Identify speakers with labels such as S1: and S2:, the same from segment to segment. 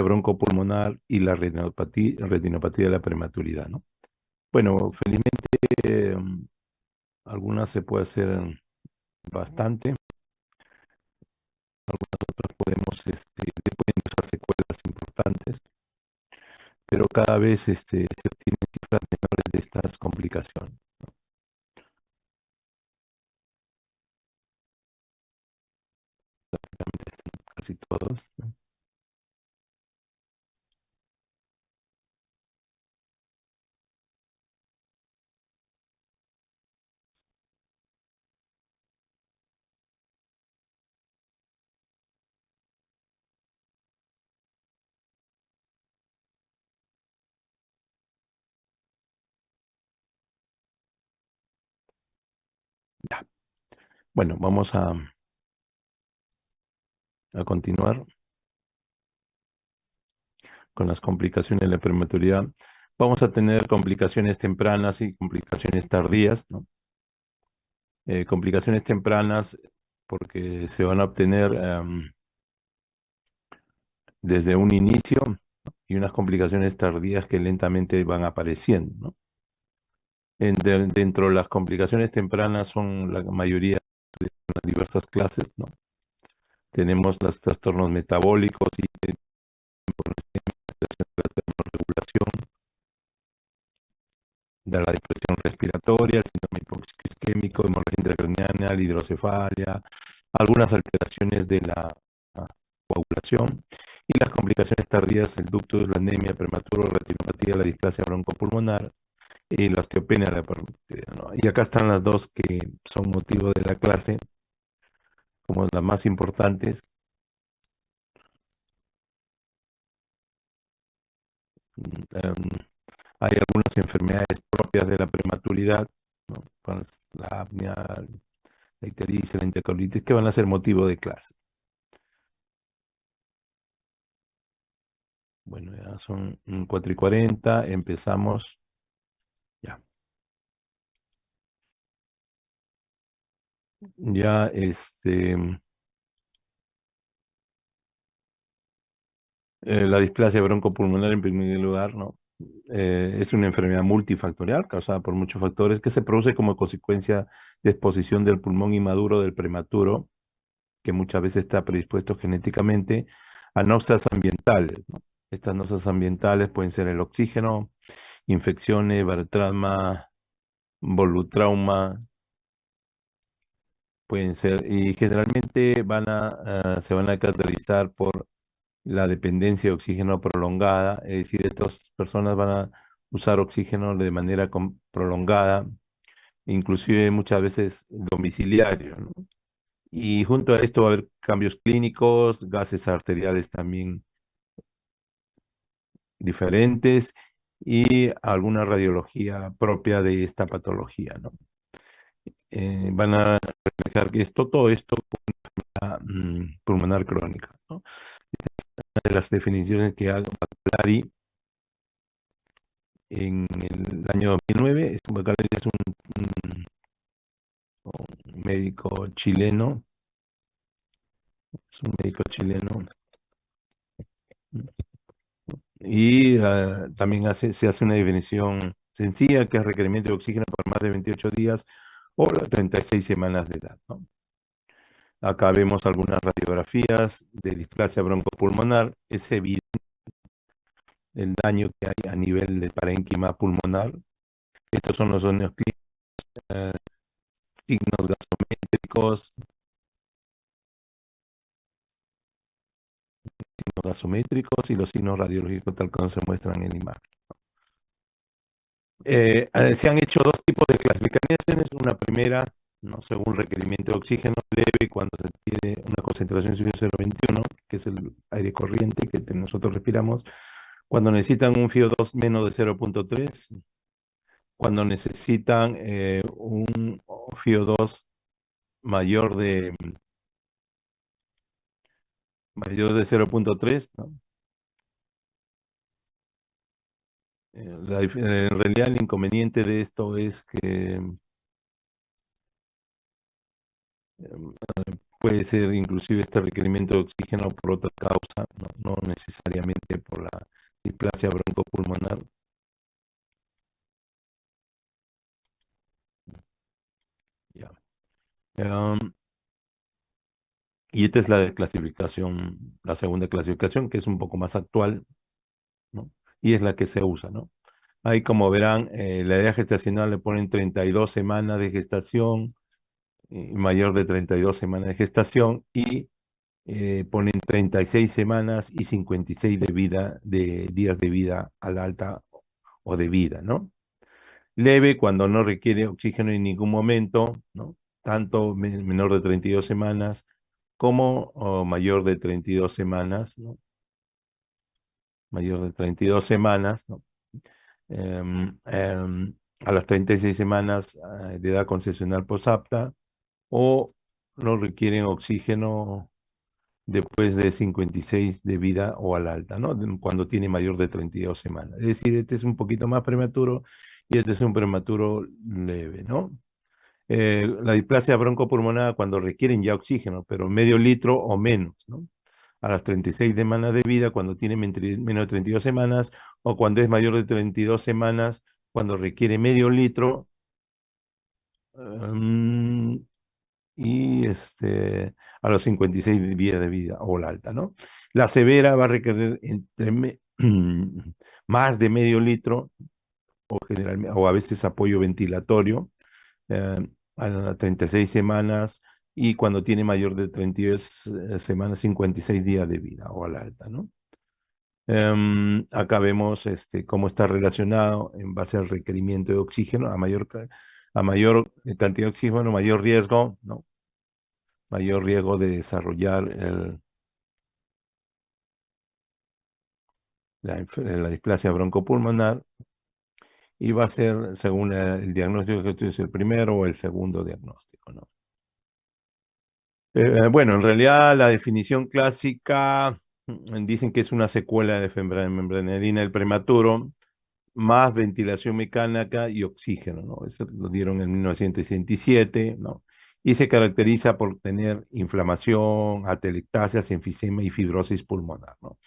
S1: broncopulmonar y la retinopatía de la prematuridad, ¿no? Bueno, felizmente eh, algunas se puede hacer bastante, otras pueden dejar secuelas importantes, pero cada vez se obtienen cifras menores de estas complicaciones. Casi todos, ¿no? Ya. Bueno, vamos a continuar con las complicaciones de la prematuridad. Vamos a tener complicaciones tempranas y complicaciones tardías, ¿no? Complicaciones tempranas porque se van a obtener desde un inicio y unas complicaciones tardías que lentamente van apareciendo, ¿no? Dentro de las complicaciones tempranas son la mayoría de las diversas clases, ¿no? Tenemos los trastornos metabólicos y la termorregulación, de la depresión respiratoria, el síndrome hipoxisquémico, hemorragia intracraneal, hidrocefalia, algunas alteraciones de la coagulación y las complicaciones tardías, el ductus, la anemia prematura, la retinopatía, la displasia broncopulmonar y las que opinan la prematuridad, ¿no? Y acá están las dos que son motivo de la clase, como las más importantes. Em, Hay algunas enfermedades propias de la prematuridad, ¿no? Pues, la apnea, la ictericia, la enterocolitis, que van a ser motivo de clase. Bueno, ya son 4:40, empezamos ya. Ya, la displasia broncopulmonar en primer lugar, ¿no? Es una enfermedad multifactorial causada por muchos factores que se produce como consecuencia de exposición del pulmón inmaduro del prematuro, que muchas veces está predispuesto genéticamente a noxias ambientales, ¿no? Estas noxias ambientales pueden ser el oxígeno, infecciones, barotrauma, volutrauma, pueden ser, y generalmente se van a caracterizar por la dependencia de oxígeno prolongada, es decir, estas personas van a usar oxígeno de manera prolongada, inclusive muchas veces domiciliario, ¿no? Y junto a esto va a haber cambios clínicos, gases arteriales también diferentes y alguna radiología propia de esta patología, ¿no? Van a reflejar que todo esto pulmonar crónica, ¿no? Una de las definiciones que hago Bacalari en el año 2009, Bacalari es un médico chileno, es un médico chileno, y también se hace una definición sencilla que es requerimiento de oxígeno por más de 28 días o 36 semanas de edad, ¿no? Acá vemos algunas radiografías de displasia broncopulmonar. Es evidente el daño que hay a nivel de parénquima pulmonar. Estos son los signos clínicos, eh, signos gasométricos, y los signos radiológicos tal como se muestran en la imagen. Se han hecho dos tipos de clasificaciones. Una primera, ¿no? Según requerimiento de oxígeno leve, cuando se tiene una concentración superior a 0,21, que es el aire corriente que nosotros respiramos, cuando necesitan un FiO2 menos de 0,3, cuando necesitan un FiO2 mayor de, mayor de 0,3, ¿no? En realidad el inconveniente de esto es que puede ser inclusive este requerimiento de oxígeno por otra causa, no necesariamente por la displasia broncopulmonar. Ya. Em, y esta es la clasificación, la segunda clasificación, que es un poco más actual, ¿no? Y es la que se usa, ¿no? Ahí, como verán, la edad gestacional le ponen 32 semanas de gestación, mayor de 32 semanas de gestación, y ponen 36 semanas y 56 de vida, de días de vida a la alta o de vida, ¿no? Leve cuando no requiere oxígeno en ningún momento, ¿no? Tanto menor de 32 semanas como mayor de 32 semanas, ¿no? Mayor de 32 semanas, ¿no? A las 36 semanas de edad concepcional posapta, o no requieren oxígeno después de 56 de vida o al alta, ¿no? Cuando tiene mayor de 32 semanas. Es decir, este es un poquito más prematuro y este es un prematuro leve, ¿no? La displasia broncopulmonar cuando requieren ya oxígeno, pero medio litro o menos, ¿no? A las 36 semanas de vida, cuando tiene menos de 32 semanas, o cuando es mayor de 32 semanas, cuando requiere medio litro, mm, y a los 56 días de vida o la alta, ¿no? La severa va a requerir más de medio litro o, o a veces apoyo ventilatorio eh, a las 36 semanas, y cuando tiene mayor de 32 semanas, 56 días de vida o a la alta, ¿no? Acá vemos cómo está relacionado en base al requerimiento de oxígeno, a mayor cantidad de oxígeno, mayor riesgo, ¿no? Mayor riesgo de desarrollar la displasia broncopulmonar, y va a ser según el diagnóstico que tú dices, el primero o el segundo diagnóstico, ¿no? Bueno, en realidad la definición clásica dicen que es una secuela de membranedina del prematuro, más ventilación mecánica y oxígeno, ¿no? Eso lo dieron en 1967, ¿no? Y se caracteriza por tener inflamación, atelectasias, enfisema y fibrosis pulmonar, ¿no?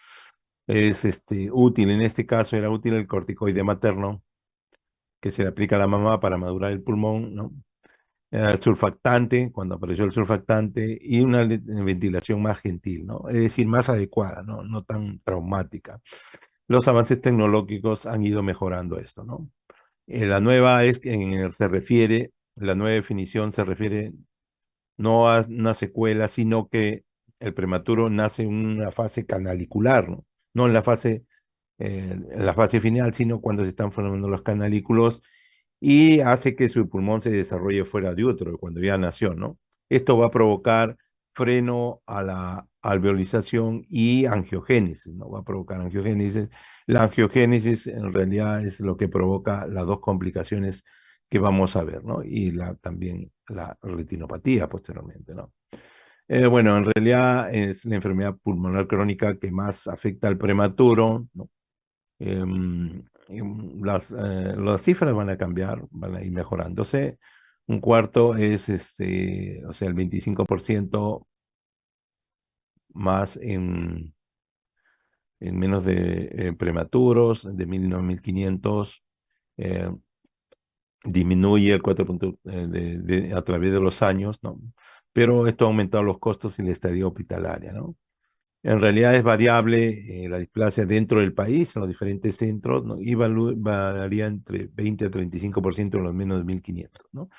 S1: Es útil, en este caso era útil el corticoide materno que se le aplica a la mamá para madurar el pulmón, ¿no? El surfactante, cuando apareció el surfactante, y una ventilación más gentil, ¿no? Es decir, más adecuada, ¿no? No tan traumática. Los avances tecnológicos han ido mejorando esto, ¿no? La nueva se refiere, la nueva definición se refiere no a una secuela, sino que el prematuro nace en una fase canalicular, ¿no? No en la fase final, sino cuando se están formando los canalículos, y hace que su pulmón se desarrolle fuera de útero, cuando ya nació, ¿no? Esto va a provocar freno a la alveolización y angiogénesis, ¿no? Va a provocar angiogénesis. La angiogénesis en realidad es lo que provoca las dos complicaciones que vamos a ver, ¿no? Y también la retinopatía posteriormente, ¿no? Bueno, en realidad es la enfermedad pulmonar crónica que más afecta al prematuro, ¿no? Las cifras van a cambiar, van a ir mejorándose. Un cuarto es, o sea, el 25% más en menos de prematuros, de 1.000 a 1.500. eh, Disminuye el 4 punto, a través de los años, ¿no? Pero esto ha aumentado los costos y la estadía hospitalaria, ¿no? En realidad es variable la displasia dentro del país, en los diferentes centros, ¿no? Y varía entre 20 a 35% en los menos de 1.500, ¿no?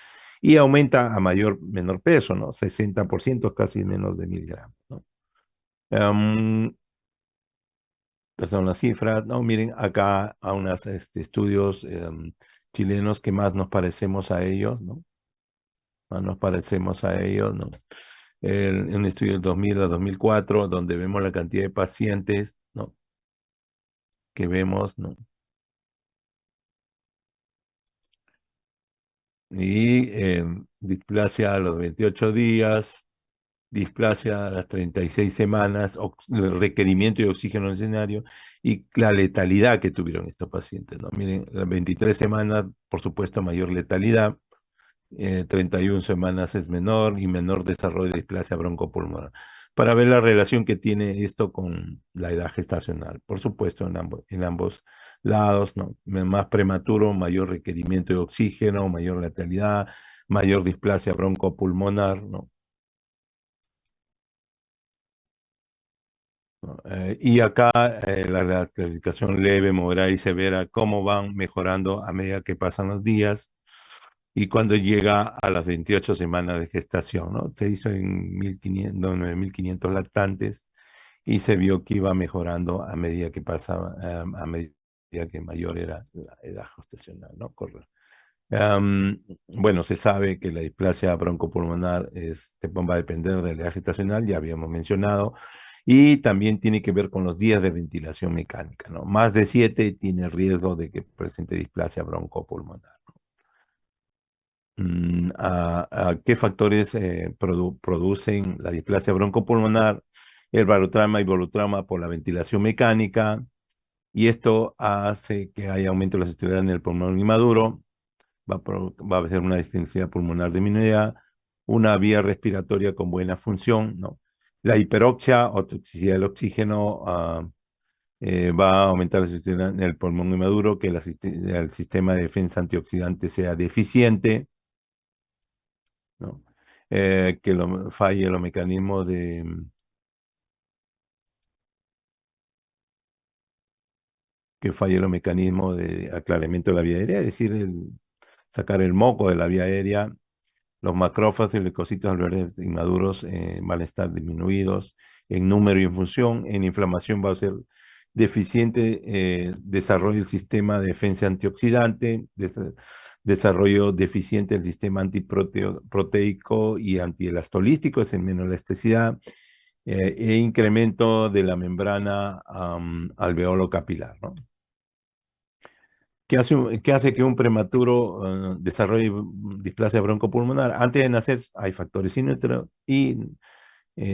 S1: Y aumenta a menor peso, ¿no? 60%, casi menos de 1.000 gramos, ¿no? Em, Estas son las cifras, ¿no? Miren acá a unos estudios chilenos que más nos parecemos a ellos, ¿no? Más nos parecemos a ellos, ¿no? Un estudio del 2000 a 2004, donde vemos la cantidad de pacientes, ¿no? Que vemos, ¿no? Y displasia a los 28 días, displasia a las 36 semanas, el requerimiento de oxígeno en el escenario, y la letalidad que tuvieron estos pacientes, ¿no? Miren, las 23 semanas, por supuesto, mayor letalidad, 31 semanas es menor y menor desarrollo de displasia broncopulmonar. Para ver la relación que tiene esto con la edad gestacional. Por supuesto, en ambos lados, ¿no? Más prematuro, mayor requerimiento de oxígeno, mayor letalidad, mayor displasia broncopulmonar, ¿no? ¿No? Y acá la clasificación leve, moderada y severa, cómo van mejorando a medida que pasan los días y cuando llega a las 28 semanas de gestación, ¿no? Se hizo en 1500, no, 9.500 lactantes y se vio que iba mejorando a medida que pasaba, a medida que mayor era la edad gestacional, ¿no? Correcto. Bueno, se sabe que la displasia broncopulmonar va a depender de la edad gestacional, ya habíamos mencionado, y también tiene que ver con los días de ventilación mecánica, ¿no? Más de 7 tiene riesgo de que presente displasia broncopulmonar. ¿A qué factores producen la displasia broncopulmonar? El barotrauma y volutrama por la ventilación mecánica, y esto hace que haya aumento de la circularidad en el pulmón inmaduro, va a ser una distensidad pulmonar disminuida, una vía respiratoria con buena función, ¿no? La hiperoxia o toxicidad del oxígeno va a aumentar la circularidad en el pulmón inmaduro, que el sistema de defensa antioxidante sea deficiente, ¿no? Falle los mecanismos que falle los mecanismos de aclaramiento de la vía aérea, es decir, sacar el moco de la vía aérea. Los macrófagos y leucocitos alveolares inmaduros van a estar disminuidos en número y en función. En inflamación va a ser deficiente desarrollo del sistema de defensa antioxidante, desarrollo deficiente del sistema antiproteico y antielastolístico, es en menor elasticidad, e incremento de la membrana alveolo capilar, ¿no? ¿Qué hace que un prematuro desarrolle displasia broncopulmonar? Antes de nacer hay factores in utero y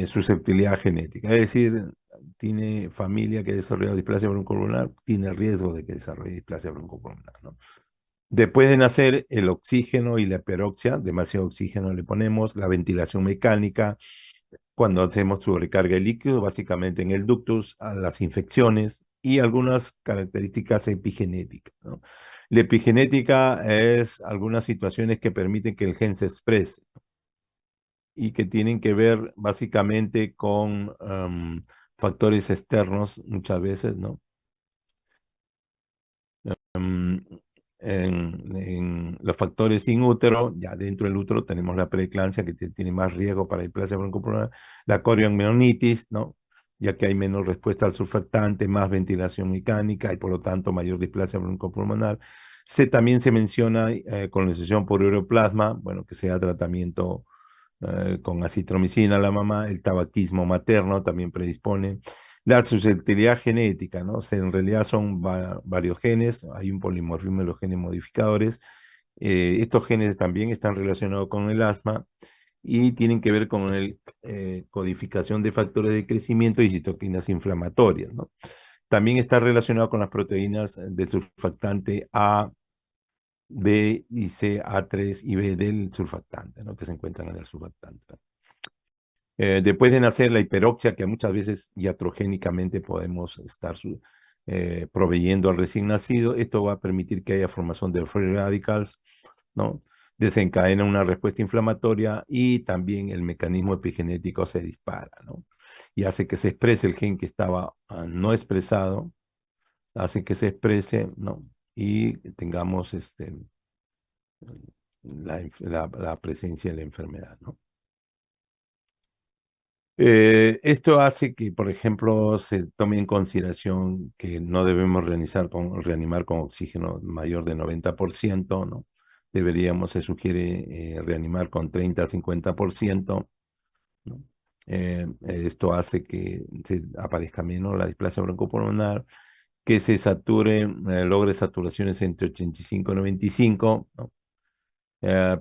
S1: susceptibilidad genética. Es decir, tiene familia que desarrolla displasia broncopulmonar, tiene riesgo de que desarrolle displasia broncopulmonar, ¿no? Después de nacer, el oxígeno y la hiperoxia, demasiado oxígeno le ponemos, la ventilación mecánica, cuando hacemos su recarga de líquido, básicamente en el ductus, a las infecciones y algunas características epigenéticas, ¿no? La epigenética es algunas situaciones que permiten que el gen se exprese y que tienen que ver básicamente con factores externos muchas veces, ¿no? Mm, en los factores sin útero, ya dentro del útero tenemos la preeclampsia que tiene más riesgo para displasia broncopulmonar, la corioamnionitis, ¿no? Ya que hay menos respuesta al surfactante, más ventilación mecánica y por lo tanto mayor displasia broncopulmonar. También se menciona colonización por ureoplasma, bueno, que sea tratamiento con acitromicina a la mamá, el tabaquismo materno también predispone. La susceptibilidad genética, ¿no? En realidad son varios genes, hay un polimorfismo de los genes modificadores. Estos genes también están relacionados con el asma y tienen que ver con la codificación de factores de crecimiento y citoquinas inflamatorias, ¿no? También está relacionado con las proteínas del surfactante A, B y C, A3 y B del surfactante, ¿no? Que se encuentran en el surfactante. Después de nacer la hiperoxia, que muchas veces iatrogénicamente podemos estar proveyendo al recién nacido, esto va a permitir que haya formación de free radicals, ¿no? Desencadena una respuesta inflamatoria y también el mecanismo epigenético se dispara, ¿no? Y hace que se exprese el gen que estaba no expresado, hace que se exprese, ¿no? Y tengamos la presencia de la enfermedad, ¿no? Esto hace que, por ejemplo, se tome en consideración que no debemos reanimar con oxígeno mayor de 90%, ¿no? Se sugiere reanimar con 30 a 50%, ¿no? Esto hace que se aparezca menos la displasia broncopulmonar, que se logre saturaciones entre 85 y 95, ¿no?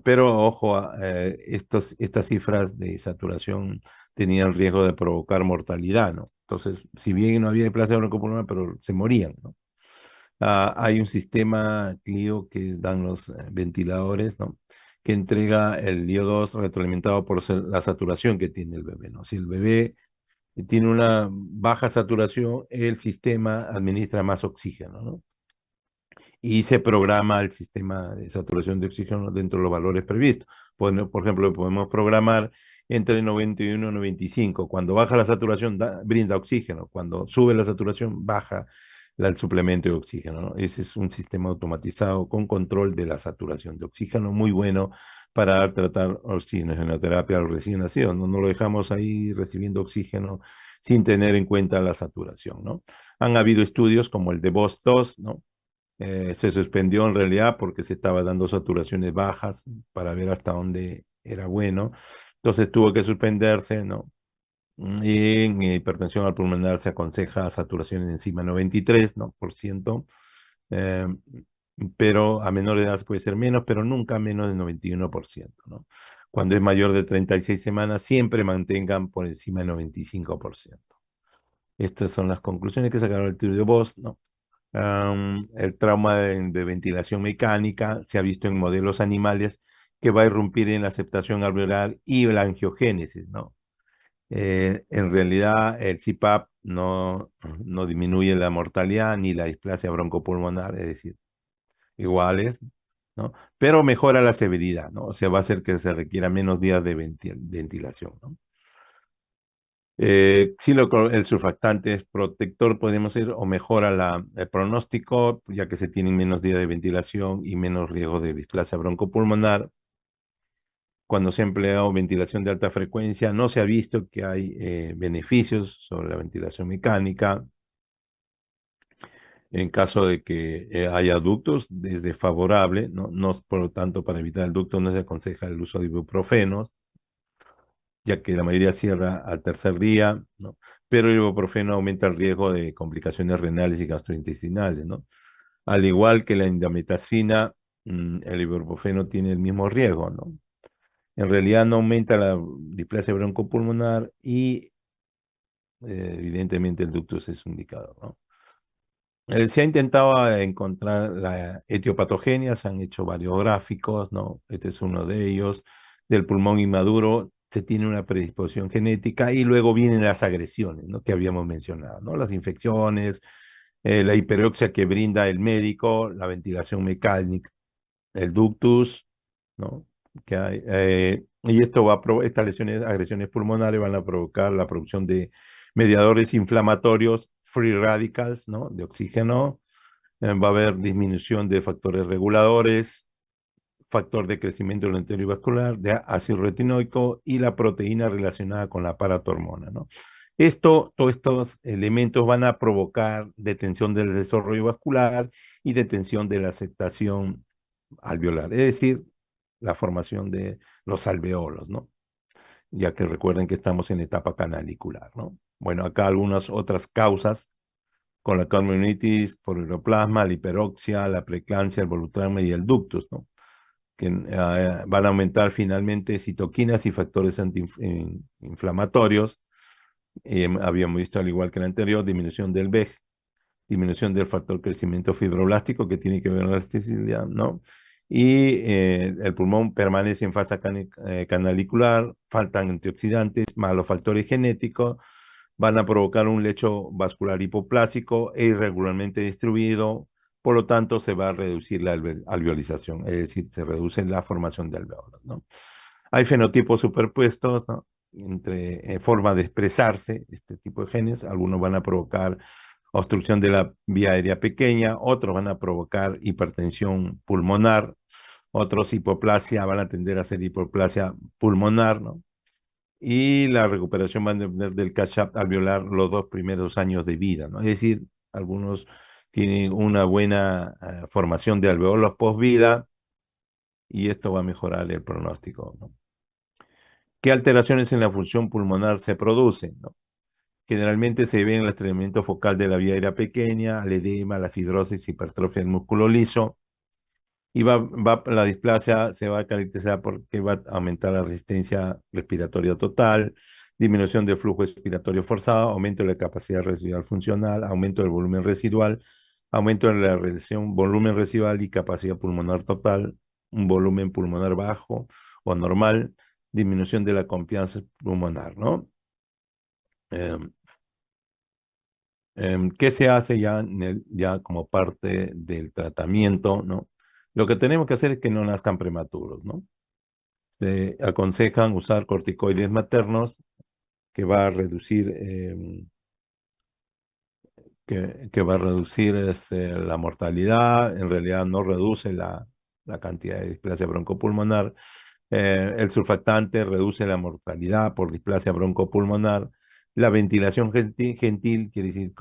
S1: Pero ojo, estas cifras de saturación tenían riesgo de provocar mortalidad, ¿no? Entonces, si bien no había displasia broncopulmonar, pero se morían, ¿no? Hay un sistema CLIO que dan los ventiladores, ¿no? que entrega el DIO2 retroalimentado por la saturación que tiene el bebé, ¿no? Si el bebé tiene una baja saturación, el sistema administra más oxígeno, ¿no? Y se programa el sistema de saturación de oxígeno dentro de los valores previstos. Por ejemplo, podemos programar entre 91 y 95. Cuando baja la saturación, brinda oxígeno. Cuando sube la saturación, baja el suplemento de oxígeno, ¿no? Ese es un sistema automatizado con control de la saturación de oxígeno, muy bueno para tratar oxigenoterapia al recién nacido. No, no lo dejamos ahí recibiendo oxígeno sin tener en cuenta la saturación, ¿no? Han habido estudios como el de VOS2, ¿no? Se suspendió en realidad porque se estaba dando saturaciones bajas para ver hasta dónde era bueno. Entonces tuvo que suspenderse, ¿no? Y en hipertensión al pulmonar se aconseja saturación encima 93, ¿no? por ciento, eh, pero a menor edad puede ser menos, pero nunca menos de 91%, ¿no? Cuando es mayor de 36 semanas, siempre mantengan por encima de 95%. Estas son las conclusiones que sacaron el estudio de Voss, ¿no? El trauma de ventilación mecánica se ha visto en modelos animales que va a irrumpir en la aceptación alveolar y la angiogénesis, ¿no? En realidad, el CPAP no disminuye la mortalidad ni la displasia broncopulmonar, es decir, iguales, ¿no? Pero mejora la severidad, ¿no? O sea, va a hacer que se requiera menos días de ventilación, ¿no? Sí, el surfactante es protector, podemos decir, o mejora el pronóstico, ya que se tienen menos días de ventilación y menos riesgo de displasia broncopulmonar. Cuando se ha empleado ventilación de alta frecuencia, no se ha visto que hay beneficios sobre la ventilación mecánica. En caso de que haya ductos, es desfavorable, ¿no? No, por lo tanto, para evitar el ducto no se aconseja el uso de ibuprofenos, ya que la mayoría cierra al tercer día, ¿no? Pero el ibuprofeno aumenta el riesgo de complicaciones renales y gastrointestinales, ¿no? Al igual que la indometacina, el ibuprofeno tiene el mismo riesgo, ¿no? En realidad no aumenta la displasia broncopulmonar y evidentemente el ductus es indicado, ¿no? Se ha intentado encontrar la etiopatogenia, se han hecho varios gráficos, ¿no? Este es uno de ellos. Del pulmón inmaduro se tiene una predisposición genética y luego vienen las agresiones, ¿no? Que habíamos mencionado, ¿no? Las infecciones, la hiperoxia que brinda el médico, la ventilación mecánica, el ductus, ¿no? Que hay, y esto estas lesiones, agresiones pulmonares van a provocar la producción de mediadores inflamatorios, free radicals, ¿no? De oxígeno. Va a haber disminución de factores reguladores, factor de crecimiento del endotelio vascular, de ácido retinoico y la proteína relacionada con la paratormona, ¿no? Todos estos elementos van a provocar detención del desarrollo vascular y detención de la aceptación alveolar, es decir, la formación de los alveolos, ¿no? Ya que recuerden que estamos en etapa canalicular, ¿no? Bueno, acá algunas otras causas con la cardiomyelitis por uroplasma, la hiperoxia, la preeclampsia, el volutrasma y el ductus, ¿no? Que van a aumentar finalmente citoquinas y factores antiinflamatorios. Habíamos visto, al igual que el anterior, disminución del VEG, disminución del factor crecimiento fibroblástico que tiene que ver con la elasticidad, ¿no? Y el pulmón permanece en fase canalicular, faltan antioxidantes, más los factores genéticos, van a provocar un lecho vascular hipoplásico e irregularmente distribuido, por lo tanto se va a reducir la alveolización, es decir, se reduce la formación de alveolos, ¿no? Hay fenotipos superpuestos, ¿no? Entre formas de expresarse este tipo de genes, algunos van a provocar obstrucción de la vía aérea pequeña, otros van a provocar hipertensión pulmonar, otros hipoplasia, van a tender a ser hipoplasia pulmonar, ¿no? Y la recuperación va a depender del catch-up alveolar los 2 primeros años de vida, ¿no? Es decir, algunos tienen una buena formación de alveolos post-vida y esto va a mejorar el pronóstico, ¿no? ¿Qué alteraciones en la función pulmonar se producen, ¿no? Generalmente se ve en el estreñimiento focal de la vía aérea pequeña, al edema, la fibrosis, hipertrofia del músculo liso, y la displasia se va a caracterizar porque va a aumentar la resistencia respiratoria total, disminución del flujo respiratorio forzado, aumento de la capacidad residual funcional, aumento del volumen residual, aumento de la relación volumen residual y capacidad pulmonar total, un volumen pulmonar bajo o normal, disminución de la confianza pulmonar, ¿no? Em, ¿Qué se hace ya, ya como parte del tratamiento, ¿no? Lo que tenemos que hacer es que no nazcan prematuros, ¿no? Se aconsejan usar corticoides maternos que va a reducir, que va a reducir la mortalidad, en realidad no reduce la cantidad de displasia broncopulmonar. El surfactante reduce la mortalidad por displasia broncopulmonar. La ventilación gentil quiere decir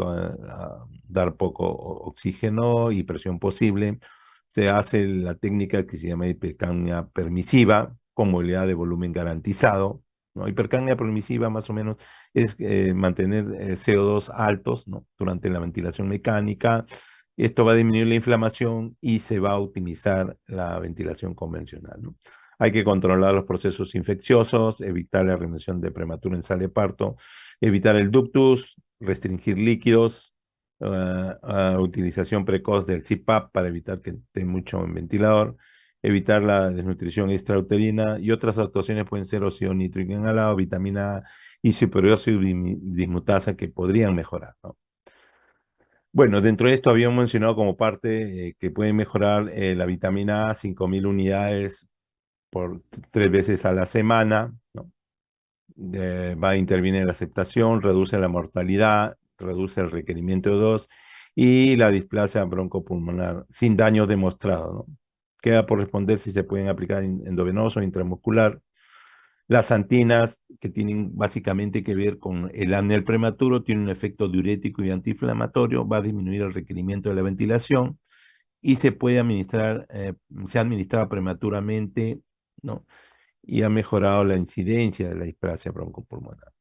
S1: dar poco oxígeno y presión posible. Se hace la técnica que se llama hipercapnia permisiva, con movilidad de volumen garantizado, ¿no? Hipercapnia permisiva más o menos es mantener CO2 altos, ¿no? Durante la ventilación mecánica. Esto va a disminuir la inflamación y se va a optimizar la ventilación convencional, ¿no? Hay que controlar los procesos infecciosos, evitar la reanimación de prematura en sala de parto, evitar el ductus, restringir líquidos, utilización precoz del CPAP para evitar que esté mucho en ventilador, evitar la desnutrición extrauterina y otras actuaciones pueden ser óxido nítrico inhalado, vitamina A y superóxido dismutasa que podrían mejorar, ¿no? Bueno, dentro de esto habíamos mencionado como parte que puede mejorar la vitamina A 5.000 unidades por 3 veces a la semana, ¿no? Va a intervenir en la aceptación, reduce la mortalidad, reduce el requerimiento de O2 y la displasia broncopulmonar sin daño demostrado, ¿no? Queda por responder si se pueden aplicar endovenoso o intramuscular. Las antinas, que tienen básicamente que ver con el anel prematuro, tienen un efecto diurético y antiinflamatorio, va a disminuir el requerimiento de la ventilación y se puede administrar, se administra prematuramente, ¿no? Y ha mejorado la incidencia de la displasia broncopulmonar.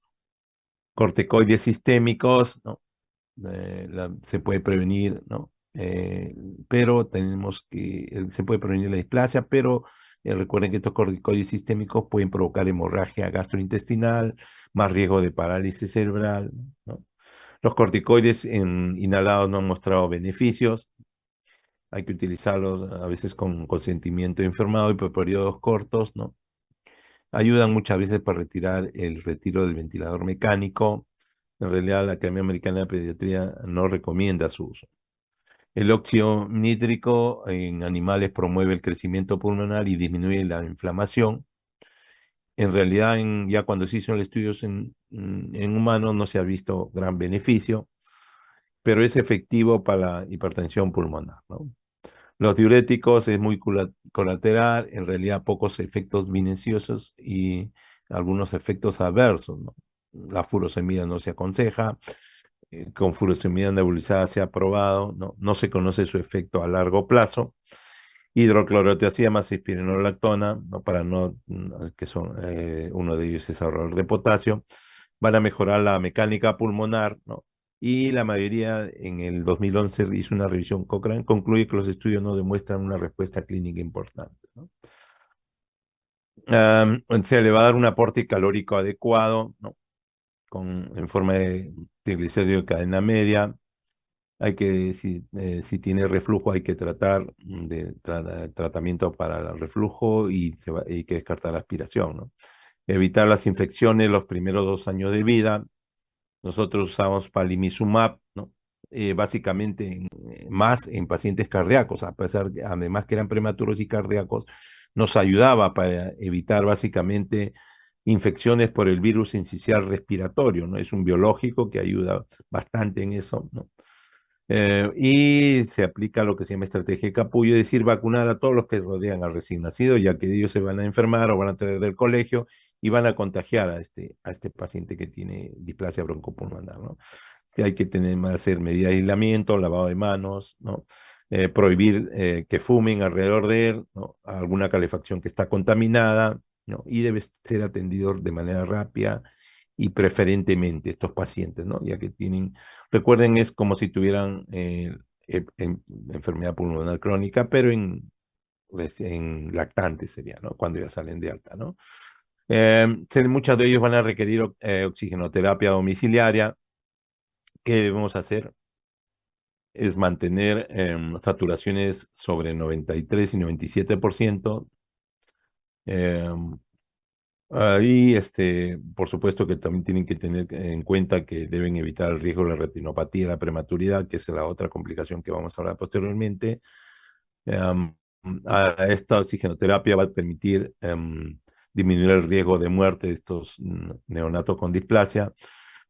S1: Corticoides sistémicos, ¿no? Se puede prevenir, ¿no? Pero tenemos que, se puede prevenir la displasia, pero recuerden que estos corticoides sistémicos pueden provocar hemorragia gastrointestinal, más riesgo de parálisis cerebral, ¿no? Los corticoides inhalados no han mostrado beneficios. Hay que utilizarlos a veces con consentimiento informado y por periodos cortos, ¿no? Ayudan muchas veces para retirar el retiro del ventilador mecánico. En realidad, la Academia Americana de Pediatría no recomienda su uso. El óxido nítrico en animales promueve el crecimiento pulmonar y disminuye la inflamación. En realidad, ya cuando se hizo el estudios en humanos no se ha visto gran beneficio, pero es efectivo para la hipertensión pulmonar, ¿no? Los diuréticos es muy colateral, en realidad pocos efectos beneficiosos y algunos efectos adversos, ¿no? La furosemida no se aconseja, con furosemida nebulizada se ha probado, ¿no? No se conoce su efecto a largo plazo. Hidroclorotiazida más espironolactona, ¿no? Para no, que son, uno de ellos es ahorrador de potasio, van a mejorar la mecánica pulmonar, ¿no? Y la mayoría en el 2011 hizo una revisión Cochrane, concluye que los estudios no demuestran una respuesta clínica importante, ¿no? Se le va a dar un aporte calórico adecuado, ¿no? En forma de triglicérido de cadena media. Hay que, si tiene reflujo, hay que tratar de tratamiento para el reflujo y hay que descartar la aspiración, ¿no? Evitar las infecciones los primeros 2 años de vida. Nosotros usamos palimizumab, ¿no? Básicamente más en pacientes cardíacos, a pesar de, además que eran prematuros y cardíacos, nos ayudaba para evitar básicamente infecciones por el virus sincicial respiratorio, ¿no? Es un biológico que ayuda bastante en eso, ¿no? Y se aplica lo que se llama estrategia de capullo, es decir, vacunar a todos los que rodean al recién nacido, ya que ellos se van a enfermar o van a traer del colegio y van a contagiar a este paciente que tiene displasia broncopulmonar, ¿no? Que hay que hacer medidas de aislamiento, lavado de manos, ¿no? Prohibir que fumen alrededor de él, ¿no? Alguna calefacción que está contaminada, ¿no? Y debe ser atendido de manera rápida y preferentemente estos pacientes, ¿no? Ya que tienen, recuerden, es como si tuvieran enfermedad pulmonar crónica, pero en lactantes sería, ¿no? Cuando ya salen de alta, ¿no? Muchos de ellos van a requerir oxigenoterapia domiciliaria. ¿Qué debemos hacer? es mantener saturaciones sobre 93 y 97%. em, Ahí, por supuesto que también tienen que tener en cuenta que deben evitar el riesgo de la retinopatía y la prematuridad, que es la otra complicación que vamos a hablar posteriormente. Em, Esta oxigenoterapia va a permitir disminuir el riesgo de muerte de estos neonatos con displasia.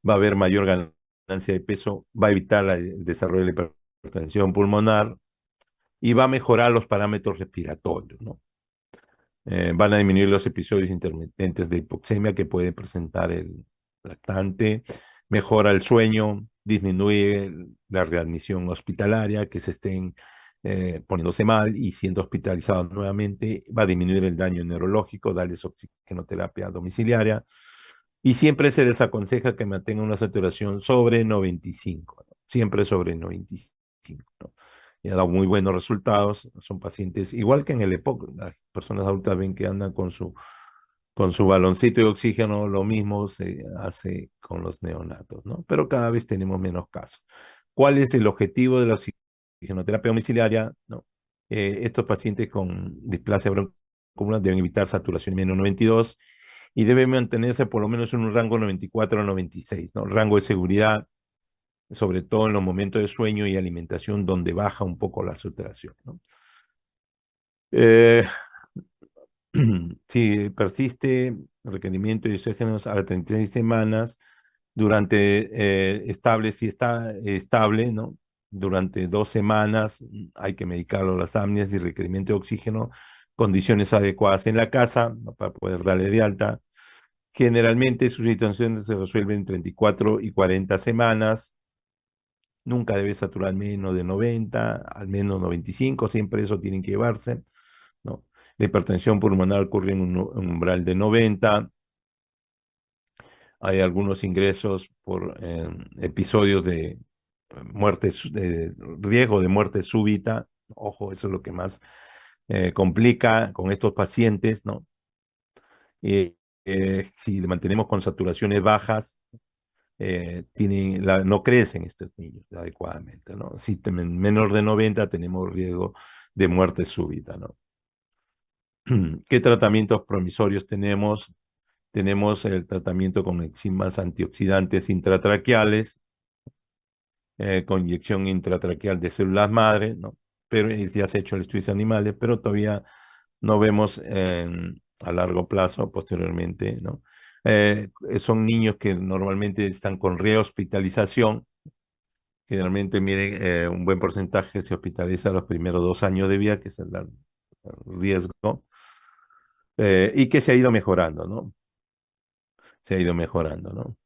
S1: Va a haber mayor ganancia de peso, va a evitar el desarrollo de la hipertensión pulmonar y va a mejorar los parámetros respiratorios, ¿no? Van a disminuir los episodios intermitentes de hipoxemia que puede presentar el lactante, mejora el sueño, disminuye la readmisión hospitalaria, que se estén poniéndose mal y siendo hospitalizados nuevamente, va a disminuir el daño neurológico, darles oxigenoterapia domiciliaria y siempre se les aconseja que mantengan una saturación sobre 95, ¿no? Siempre sobre 95, ¿no? Y ha dado muy buenos resultados. Son pacientes, igual que en el EPOC, las personas adultas ven que andan con su baloncito de oxígeno, lo mismo se hace con los neonatos, ¿no? Pero cada vez tenemos menos casos. ¿Cuál es el objetivo de la oxigenoterapia domiciliaria? ¿No? Estos pacientes con displasia broncoaguda deben evitar saturación menos 92 y deben mantenerse por lo menos en un rango 94 a 96, ¿no? Rango de seguridad, sobre todo en los momentos de sueño y alimentación, donde baja un poco la saturación, ¿no? Eh, si persiste el requerimiento de oxígenos a las 36 semanas, durante estable, si está estable, ¿no? Durante 2 semanas hay que medicarlo las apneas y requerimiento de oxígeno, condiciones adecuadas en la casa, ¿no? Para poder darle de alta. Generalmente sus situaciones se resuelven en 34 y 40 semanas. Nunca debe saturar menos de 90, al menos 95, siempre eso tienen que llevarse, ¿no? La hipertensión pulmonar ocurre en un umbral de 90. Hay algunos ingresos por episodios de muerte, de riesgo de muerte súbita. Ojo, eso es lo que más complica con estos pacientes, ¿no? Si mantenemos con saturaciones bajas, no crecen estos niños adecuadamente, ¿no? Si menor de 90 tenemos riesgo de muerte súbita, ¿no? ¿Qué tratamientos promisorios tenemos? Tenemos el tratamiento con enzimas antioxidantes intratraqueales, con inyección intratraqueal de células madre, ¿no? Pero ya se ha hecho el estudio de animales, pero todavía no vemos a largo plazo, posteriormente, ¿no? Son niños que normalmente están con rehospitalización. Generalmente, miren, un buen porcentaje se hospitaliza los primeros 2 años de vida, que es el riesgo, y que se ha ido mejorando, ¿no? Se ha ido mejorando, ¿no?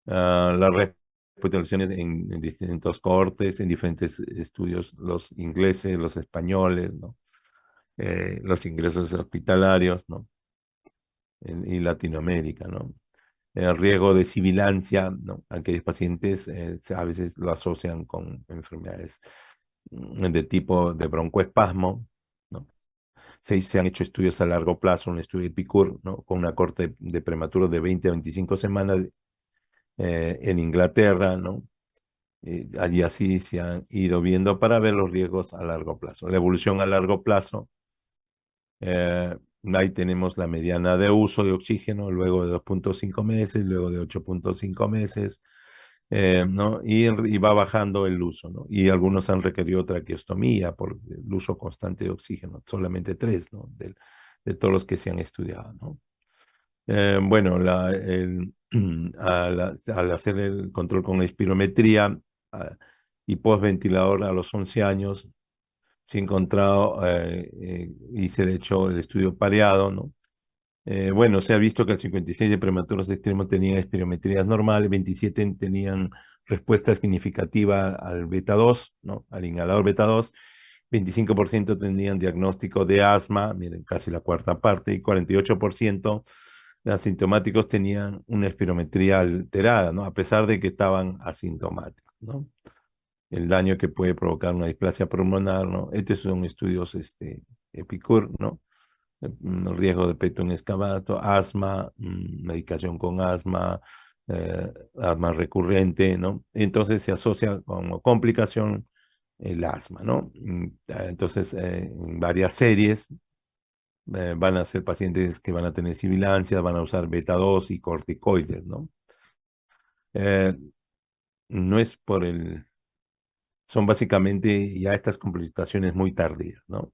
S1: Las hospitalizaciones en distintos cortes, en diferentes estudios, los ingleses, los españoles, ¿no? Los ingresos hospitalarios, ¿no? Y Latinoamérica, ¿no? El riesgo de sibilancia, ¿no? Aquellos pacientes a veces lo asocian con enfermedades de tipo de broncoespasmo, ¿no? Se han hecho estudios a largo plazo, un estudio de PICUR, ¿no? Con una corte de prematuros de 20 a 25 semanas en Inglaterra, ¿no? Allí así se han ido viendo para ver los riesgos a largo plazo. La evolución a largo plazo, eh, ahí tenemos la mediana de uso de oxígeno, luego de 2,5 meses, luego de 8,5 meses, ¿no? Y va bajando el uso, ¿no? Y algunos han requerido traqueostomía por el uso constante de oxígeno, solamente 3, ¿no? De todos los que se han estudiado, ¿no? Bueno, al hacer el control con la espirometría y postventilador a los 11 años, se ha encontrado y se le echó el estudio pareado, ¿no? Bueno, se ha visto que el 56 de prematuros extremos tenían espirometrías normales, 27 tenían respuesta significativa al beta 2, ¿no? Al inhalador beta 2, 25% tenían diagnóstico de asma, miren, casi la cuarta parte, y 48% de asintomáticos tenían una espirometría alterada, ¿no? A pesar de que estaban asintomáticos, ¿no? El daño que puede provocar una displasia pulmonar, ¿no? Estos son estudios EPICUR, ¿no? Riesgo de peto en excavato, asma, medicación con asma, asma recurrente, ¿no? Entonces se asocia como complicación el asma, ¿no? Entonces, en varias series van a ser pacientes que van a tener sibilancias, van a usar beta 2 y corticoides, ¿no? Eh, no es por el, son básicamente ya estas complicaciones muy tardías, ¿no?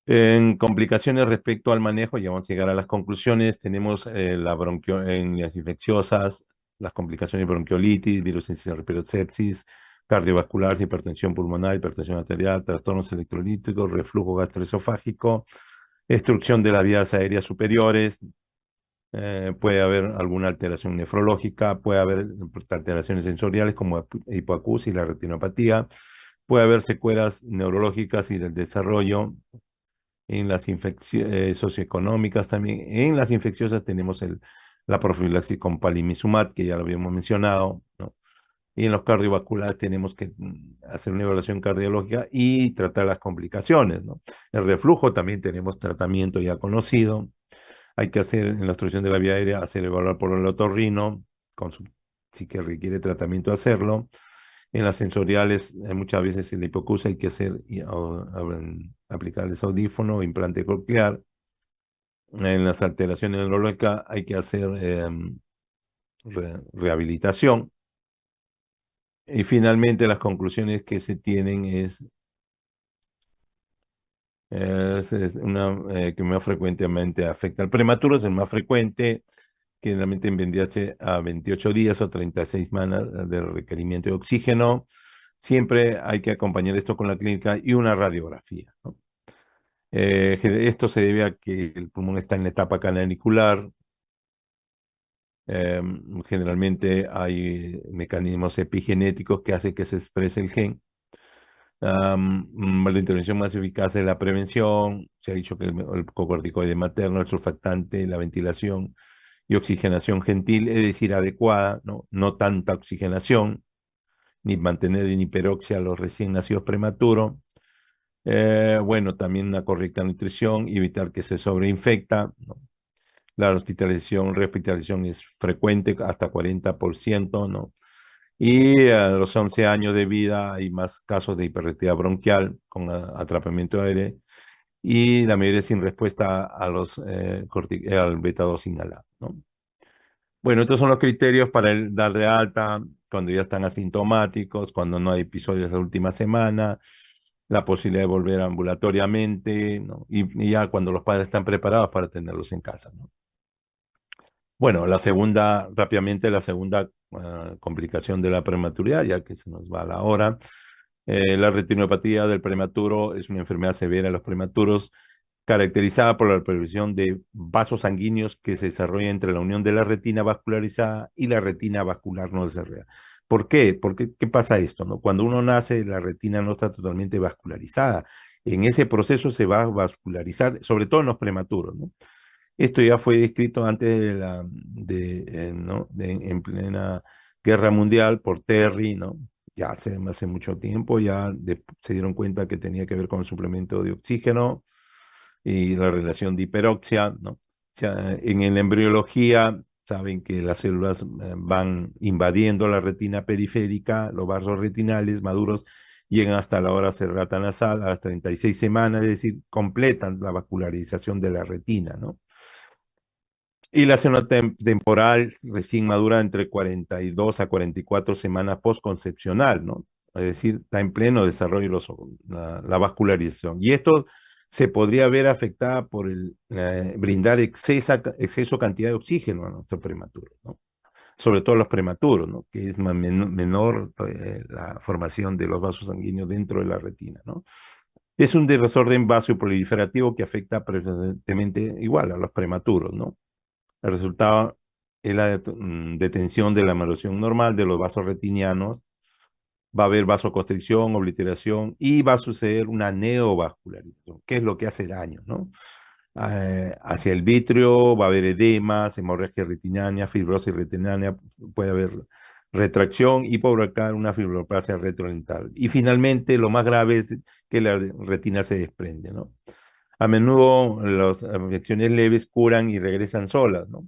S1: En complicaciones respecto al manejo, ya vamos a llegar a las conclusiones, tenemos en las infecciosas, las complicaciones de bronquiolitis, virus incisional sepsis, cardiovascular, hipertensión pulmonar, hipertensión arterial, trastornos electrolíticos, reflujo gastroesofágico, obstrucción de las vías aéreas superiores, puede haber alguna alteración nefrológica, puede haber alteraciones sensoriales como hipoacusia y la retinopatía, puede haber secuelas neurológicas y del desarrollo en las infecciones socioeconómicas también. En las infecciosas tenemos la profilaxis con palimizumab, que ya lo habíamos mencionado, ¿no? Y en los cardiovasculares tenemos que hacer una evaluación cardiológica y tratar las complicaciones, ¿no? El reflujo también tenemos tratamiento ya conocido. Hay que hacer en la obstrucción de la vía aérea, hacer evaluar por el otorrino, con su, si que requiere tratamiento hacerlo. En las sensoriales, muchas veces en la hipoacusia hay que hacer aplicarles audífono o implante coclear. En las alteraciones neurológicas hay que hacer rehabilitación. Y finalmente las conclusiones que se tienen es una que más frecuentemente afecta al prematuro, es el más frecuente, que generalmente en VIH a 28 días o 36 semanas de requerimiento de oxígeno. Siempre hay que acompañar esto con la clínica y una radiografía, ¿no? Esto se debe a que el pulmón está en la etapa canalicular. Generalmente hay mecanismos epigenéticos que hacen que se exprese el gen. La intervención más eficaz es la prevención. Se ha dicho que el cocorticoide materno, el surfactante, la ventilación y oxigenación gentil, es decir, adecuada, ¿no? No tanta oxigenación, ni mantener en hiperoxia a los recién nacidos prematuros. Bueno, también una correcta nutrición, evitar que se sobreinfecta, ¿no? La hospitalización, rehospitalización es frecuente, hasta 40%, ¿no? Y a los 11 años de vida hay más casos de hiperreactividad bronquial con atrapamiento de aire y la mayoría sin respuesta a al beta 2 inhalado, ¿no? Bueno, estos son los criterios para dar de alta cuando ya están asintomáticos, cuando no hay episodios de la última semana, la posibilidad de volver ambulatoriamente, ¿no? Y ya cuando los padres están preparados para tenerlos en casa, ¿no? Bueno, rápidamente la segunda complicación de la prematuridad, ya que se nos va la hora. La retinopatía del prematuro es una enfermedad severa de los prematuros, caracterizada por la aparición de vasos sanguíneos que se desarrollan entre la unión de la retina vascularizada y la retina vascular no desarrollada. ¿Por qué? ¿Qué pasa esto, no? Cuando uno nace, la retina no está totalmente vascularizada. En ese proceso se va a vascularizar, sobre todo en los prematuros, ¿no? Esto ya fue descrito antes ¿no? En plena guerra mundial por Terry, ¿no? Ya hace mucho tiempo, se dieron cuenta que tenía que ver con el suplemento de oxígeno y la relación de hiperoxia, ¿no? O sea, en la embriología saben que las células van invadiendo la retina periférica, los vasos retinales maduros llegan hasta la hora cerrata nasal a las 36 semanas, es decir, completan la vascularización de la retina, ¿no? Y la zona temporal recién madura entre 42 a 44 semanas postconcepcional, ¿no? Es decir, está en pleno desarrollo la vascularización. Y esto se podría ver afectada por brindar exceso cantidad de oxígeno a nuestros prematuros, ¿no? Sobre todo los prematuros, ¿no? Que es menor la formación de los vasos sanguíneos dentro de la retina, ¿no? Es un desorden vasoproliferativo que afecta preferentemente igual a los prematuros, ¿no? El resultado es la detención de la erosión normal de los vasos retinianos. Va a haber vasoconstricción, obliteración y va a suceder una neovascularización, que es lo que hace daño, ¿no? Hacia el vitrio va a haber edemas, hemorragia retiniana, fibrosis retiniana, puede haber retracción y puede provocar una fibroplasia retrodental. Y finalmente, lo más grave es que la retina se desprende, ¿no? A menudo las afecciones leves curan y regresan solas, ¿no?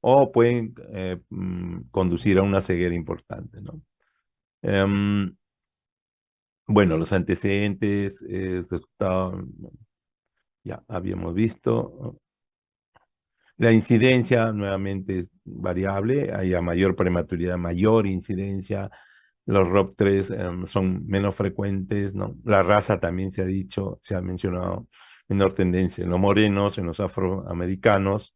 S1: o pueden conducir a una ceguera importante, ¿no? Em, bueno, los antecedentes, resultado, ya habíamos visto. La incidencia nuevamente es variable, hay a mayor prematuridad, mayor incidencia. Los ROP3 son menos frecuentes, ¿no? La raza también se ha dicho, se ha mencionado, menor tendencia en los morenos, en los afroamericanos.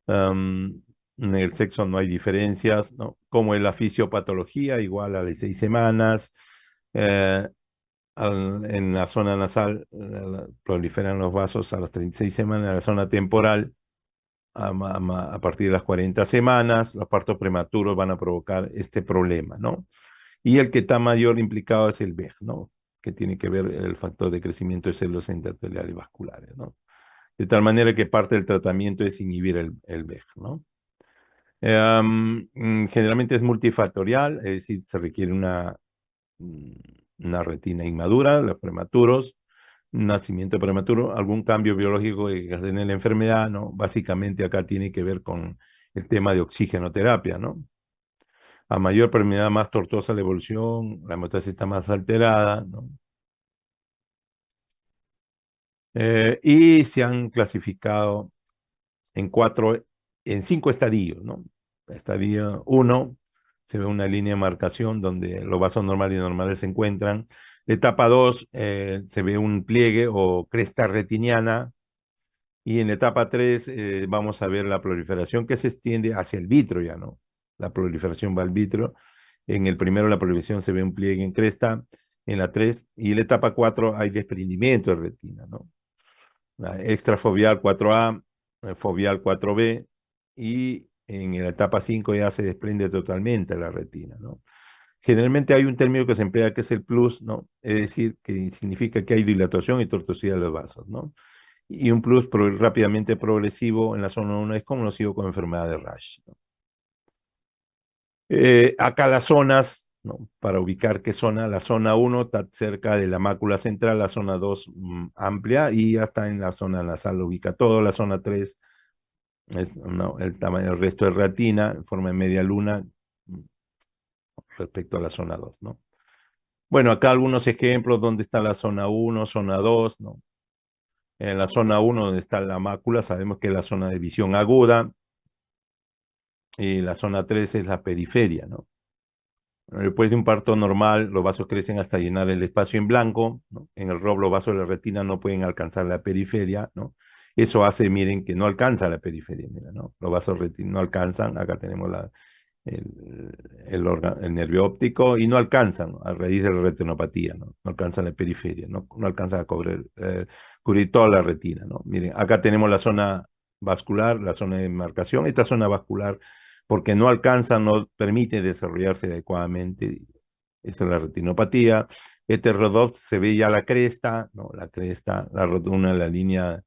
S1: En el sexo no hay diferencias, ¿no? Como en la fisiopatología, igual a las 6 semanas. Eh, en la zona nasal proliferan los vasos a las 36 semanas, en la zona temporal a partir de las 40 semanas, los partos prematuros van a provocar este problema, ¿no? Y el que está mayor implicado es el VEG, ¿no? Que tiene que ver el factor de crecimiento de células endoteliales vasculares, ¿no? De tal manera que parte del tratamiento es inhibir el VEG, ¿no? Generalmente es multifactorial, es decir, se requiere mm, una retina inmadura, los prematuros, nacimiento prematuro, algún cambio biológico que en la enfermedad, ¿no? Básicamente acá tiene que ver con el tema de oxigenoterapia, ¿no? A mayor enfermedad, más tortuosa la evolución, la hemostasis está más alterada, ¿no? Y se han clasificado en en 5 estadios, ¿no? Estadio 1, se ve una línea de marcación donde los vasos normales y normales se encuentran. Etapa 2, se ve un pliegue o cresta retiniana. Y en la etapa 3 vamos a ver la proliferación que se extiende hacia el vitro ya, ¿no? La proliferación va al vitro. En el primero la proliferación se ve un pliegue en cresta, en la 3 y en la etapa 4 hay desprendimiento de retina, ¿no? La extrafoveal 4A, foveal 4B y en la etapa 5 ya se desprende totalmente la retina, ¿no? Generalmente hay un término que se emplea que es el plus, ¿no? Es decir, que significa que hay dilatación y tortuosidad de los vasos, ¿no? Y un plus rápidamente progresivo en la zona 1 es conocido como enfermedad de Rash, ¿no? Acá las zonas, ¿no? Para ubicar qué zona, la zona 1 está cerca de la mácula central, la zona 2 amplia y hasta en la zona nasal lo ubica todo, la zona 3 es, ¿no? El tamaño del resto de retina en forma de media luna respecto a la zona 2, ¿no? Bueno, acá algunos ejemplos donde está la zona 1, zona 2, ¿no? En la zona 1 donde está la mácula, sabemos que es la zona de visión aguda, y la zona 3 es la periferia, ¿no? Después de un parto normal, los vasos crecen hasta llenar el espacio en blanco, ¿no? En el ROP los vasos de la retina no pueden alcanzar la periferia, ¿no? Eso hace, miren, que no alcanza la periferia, mira, ¿no? Los vasos no alcanzan, acá tenemos el nervio óptico y no alcanzan, ¿no? A raíz de la retinopatía, ¿no? No alcanzan la periferia, no alcanzan a cubrir toda la retina, ¿no? Miren, acá tenemos la zona vascular, la zona de marcación, esta zona vascular, porque no alcanza, no permite desarrollarse adecuadamente, eso es la retinopatía. Este RODOP se ve ya la cresta, ¿no? La cresta, la rotunda, la línea,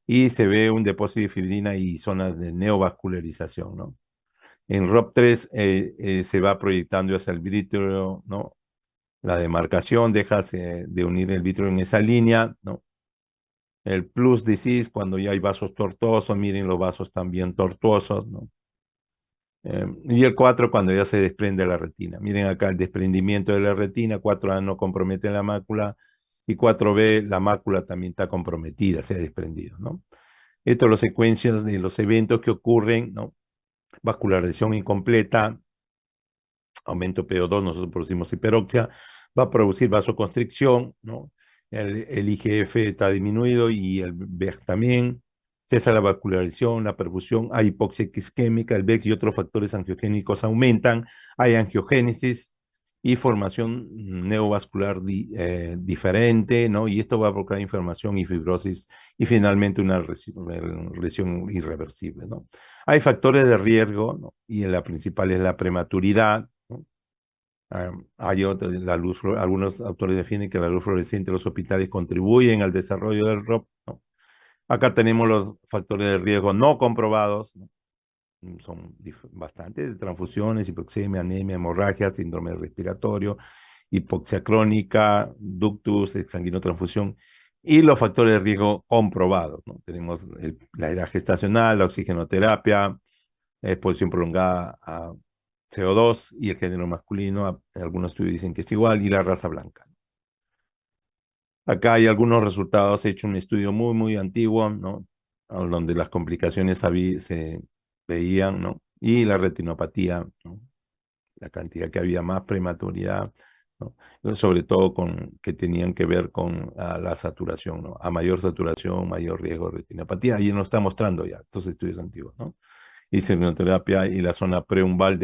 S1: y se ve un depósito de fibrina y zonas de neovascularización, ¿no? En ROP3 se va proyectando hacia el vítreo, ¿no? La demarcación deja de unir el vítreo en esa línea, ¿no? El plus disease, cuando ya hay vasos tortuosos, miren los vasos también tortuosos, ¿no? Y el 4 cuando ya se desprende la retina. Miren acá el desprendimiento de la retina, 4A no compromete la mácula y 4B la mácula también está comprometida, se ha desprendido, ¿no? Estas son las secuencias de los eventos que ocurren, ¿no? Vascularización incompleta, aumento PO2, nosotros producimos hiperoxia, va a producir vasoconstricción, ¿no? El IGF está disminuido y el VEG también. Cesa la vascularización, la perfusión, hay hipoxia isquémica, el VEX y otros factores angiogénicos aumentan, hay angiogénesis y formación neovascular diferente, ¿no? Y esto va a provocar inflamación y fibrosis y finalmente una lesión irreversible, ¿no? Hay factores de riesgo, ¿no? Y la principal es la prematuridad, ¿no? Hay algunos autores defienden que la luz fluorescente de los hospitales contribuyen al desarrollo del ROP, ¿no? Acá tenemos los factores de riesgo no comprobados, ¿no? Son bastantes, transfusiones, hipoxemia, anemia, hemorragia, síndrome respiratorio, hipoxia crónica, ductus, exsanguinotransfusión, y los factores de riesgo comprobados, ¿no? Tenemos la edad gestacional, la oxigenoterapia, exposición prolongada a CO2 y el género masculino, algunos estudios dicen que es igual, y la raza blanca. Acá hay algunos resultados, he hecho un estudio muy, muy antiguo, ¿no? Donde las complicaciones se veían, ¿no? Y la retinopatía, ¿no? La cantidad que había más prematuridad, ¿no? Sobre todo que tenían que ver con la saturación, ¿no? A mayor saturación, mayor riesgo de retinopatía. Y nos está mostrando ya estos estudios antiguos, ¿no? Y semioterapia y la zona preumbral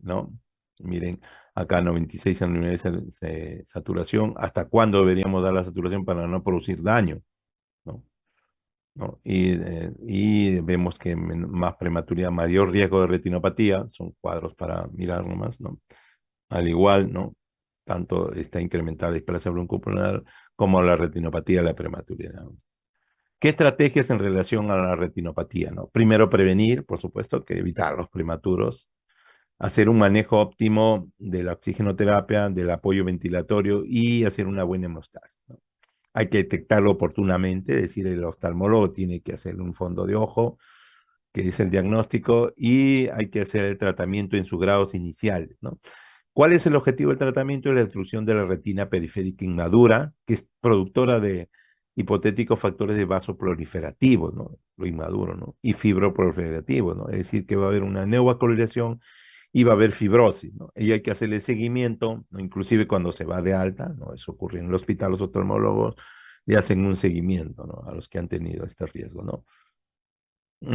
S1: ¿no? Miren, acá 96 a 9 de saturación. ¿Hasta cuándo deberíamos dar la saturación para no producir daño? ¿No? ¿No? Y vemos que más prematuridad, mayor riesgo de retinopatía, son cuadros para mirar nomás, ¿no? Al igual, ¿no? Tanto está incrementada la displasia broncopulmonar como la retinopatía de la prematuridad, ¿no? ¿Qué estrategias en relación a la retinopatía, no? Primero, prevenir, por supuesto, que evitar los prematuros, hacer un manejo óptimo de la oxigenoterapia, del apoyo ventilatorio y hacer una buena hemostasis, ¿no? Hay que detectarlo oportunamente, es decir, el oftalmólogo tiene que hacer un fondo de ojo, que es el diagnóstico, y hay que hacer el tratamiento en sus grados iniciales, ¿no? ¿Cuál es el objetivo del tratamiento? Es la destrucción de la retina periférica inmadura, que es productora de hipotéticos factores de vasoproliferativo, ¿no? Lo inmaduro, ¿no? Y fibroproliferativo, ¿no? Es decir, que va a haber una neovascularización y va a haber fibrosis, ¿no? Y hay que hacerle seguimiento, ¿no? Inclusive cuando se va de alta, ¿no? Eso ocurre en el hospital, los oftalmólogos le hacen un seguimiento, ¿no? A los que han tenido este riesgo, ¿no?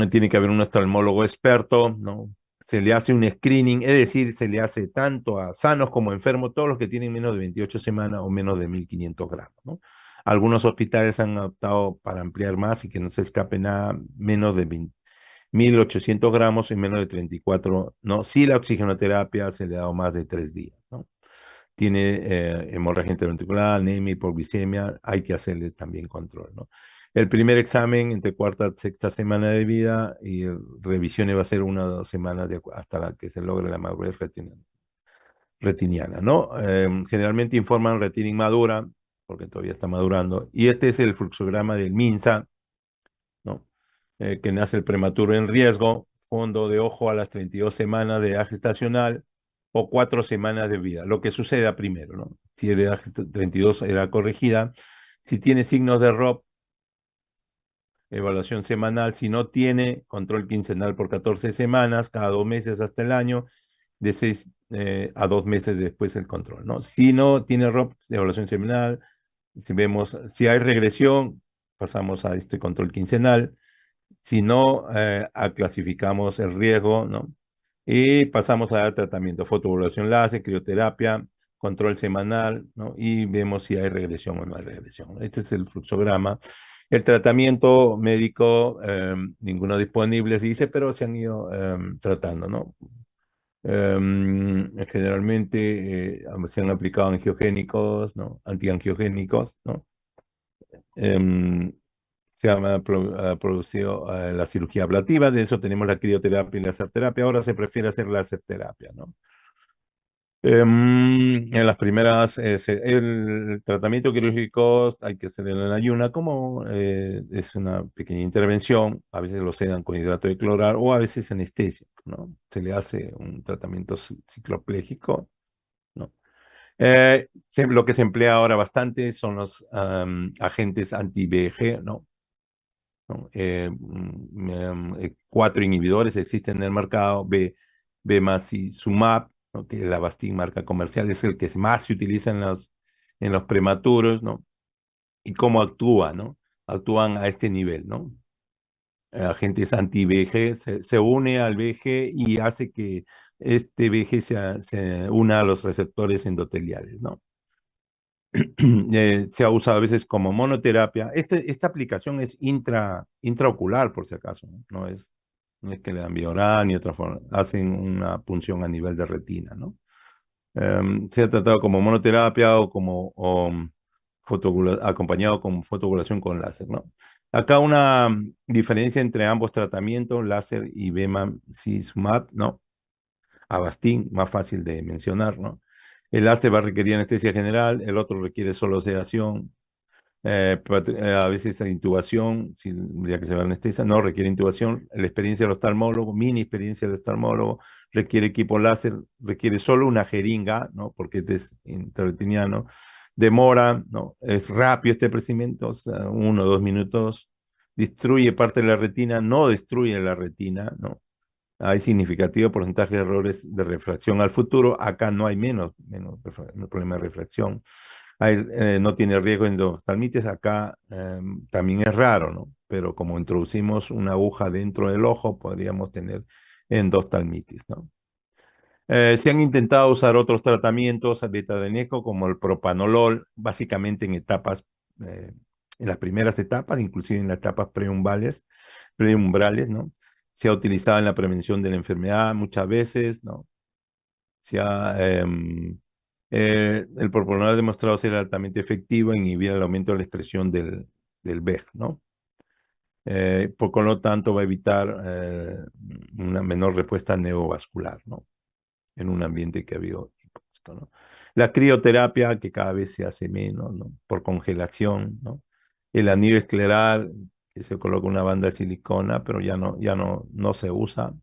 S1: Tiene que haber un oftalmólogo experto, ¿no? Se le hace un screening, es decir, se le hace tanto a sanos como a enfermos, todos los que tienen menos de 28 semanas o menos de 1500 gramos, ¿no? Algunos hospitales han optado para ampliar más y que no se escape nada menos de 1800 gramos en menos de 34, ¿no? Si la oxigenoterapia se le ha dado más de 3 días, ¿no? Tiene hemorragia interventricular, anemia, hipoglicemia, hay que hacerle también control, ¿no? El primer examen entre cuarta y sexta semana de vida y revisiones va a ser 1 o 2 semanas hasta la que se logre la madurez retiniana, ¿no? Generalmente informan retina inmadura, porque todavía está madurando, y este es el fluxograma del MINSA, ¿no? Que nace el prematuro en riesgo, fondo de ojo a las 32 semanas de edad gestacional o 4 semanas de vida, lo que suceda primero, ¿no? Si es de edad 32, edad corregida, si tiene signos de ROP, evaluación semanal, si no tiene, control quincenal por 14 semanas, cada 2 meses hasta el año, de 6 a 2 meses después el control, ¿no? Si no tiene ROP, evaluación semanal, si vemos, si hay regresión, pasamos a este control quincenal, si no, clasificamos el riesgo, ¿no? Y pasamos a dar tratamiento, fotoevaluación láser, crioterapia, control semanal, ¿no? Y vemos si hay regresión o no hay regresión, ¿no? Este es el fluxograma. El tratamiento médico, ninguno disponible, se dice, pero se han ido tratando, ¿no? Generalmente se han aplicado angiogénicos, ¿no? Antiangiogénicos, ¿no? Em, ha producido la cirugía ablativa, de eso tenemos la crioterapia y la láser terapia, ahora se prefiere hacer láser terapia, ¿no? En las primeras, el tratamiento quirúrgico hay que hacerlo en ayuna, como es una pequeña intervención, a veces lo sedan con hidrato de clorar o a veces anestesia, ¿no? Se le hace un tratamiento cicloplégico, ¿no? Lo que se emplea ahora bastante son los agentes anti-VEGF, ¿no? ¿No? 4 inhibidores existen en el mercado, Bemacizumab, ¿no? Que es la Avastin marca comercial, es el que más se utiliza en los prematuros, ¿no? Y cómo actúa, ¿no? Actúan a este nivel, ¿no? Agentes anti-VG, se une al VG y hace que este VG se una a los receptores endoteliales, ¿no? Se ha usado a veces como monoterapia. Esta aplicación es intraocular, por si acaso, ¿no? No es que le dan vía oral ni otra forma. Hacen una punción a nivel de retina, ¿no? Se ha tratado como monoterapia o como acompañado con fotocoagulación con láser, ¿no? Acá una diferencia entre ambos tratamientos, láser y bemarituzumab, ¿no? Avastin, más fácil de mencionar, ¿no? El láser va a requerir anestesia general, el otro requiere solo sedación. A veces la intubación, si, ya que se va a anestesia, no requiere intubación. La experiencia del oftalmólogo, mini experiencia del oftalmólogo, requiere equipo láser, requiere solo una jeringa, ¿no? Porque este es intraretiniano. Demora, ¿no? Es rápido este procedimiento, o sea, 1 o 2 minutos. Destruye parte de la retina, no destruye la retina, ¿no? Hay significativo porcentaje de errores de refracción al futuro. Acá no hay no problema de refracción. No tiene riesgo de endoftalmitis. Acá también es raro, ¿no? Pero como introducimos una aguja dentro del ojo, podríamos tener endoftalmitis, ¿no? Se han intentado usar otros tratamientos betadienéticos como el propanolol, básicamente eh, en las primeras etapas, inclusive en las etapas preumbrales, ¿no? Se ha utilizado en la prevención de la enfermedad muchas veces, ¿no? Se ha, el propanolol ha demostrado ser altamente efectivo en inhibir el aumento de la expresión del VEG, ¿no? Por lo tanto, va a evitar una menor respuesta neovascular, ¿no? En un ambiente que ha habido hipóxico, ¿no? La crioterapia, que cada vez se hace menos, ¿no? Por congelación, ¿no? El anillo escleral, que se coloca una banda de silicona, pero no se usa,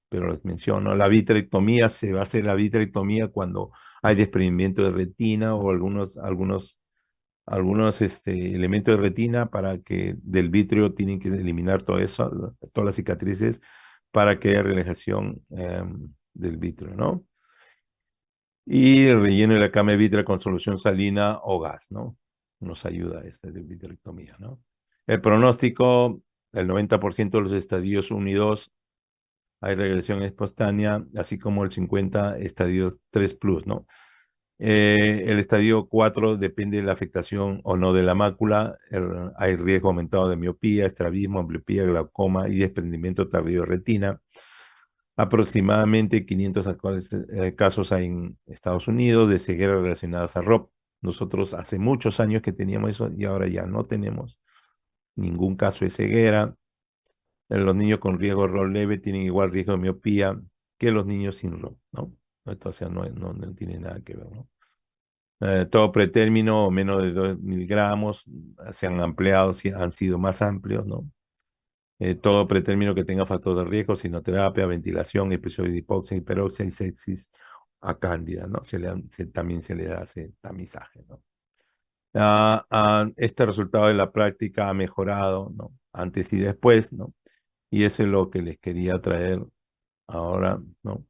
S1: pero les menciono. La vitrectomía, se va a hacer la vitrectomía cuando hay desprendimiento de retina o algunos elementos de retina para que del vitrio tienen que eliminar todo eso, todas las cicatrices, para que haya relajación del vitrio, ¿no? Y el relleno de la cama de vitrea con solución salina o gas, ¿no? Nos ayuda esta de vitrectomía, ¿no? El pronóstico, el 90% de los estadios 1 y 2 hay regresión espontánea, así como el 50 estadio 3 plus, ¿no? El estadio 4 depende de la afectación o no de la mácula. Hay riesgo aumentado de miopía, estrabismo, ambliopía, glaucoma y desprendimiento tardío de retina. Aproximadamente 500 actuales casos hay en Estados Unidos de ceguera relacionadas a ROP. Nosotros hace muchos años que teníamos eso y ahora ya no tenemos ningún caso de ceguera. Los niños con riesgo de ROP leve tienen igual riesgo de miopía que los niños sin ROP, ¿no? Entonces no tiene nada que ver, ¿no? Todo pretérmino o menos de 2 miligramos se han ampliado, han sido más amplios, ¿no? Todo pretérmino que tenga factor de riesgo, sinoterapia, ventilación, episodio de hipoxia, hiperoxia y sepsis a cándida, ¿no? También se le hace tamizaje, ¿no? Este resultado de la práctica ha mejorado, ¿no? Antes y después, ¿no? Y eso es lo que les quería traer ahora, ¿no?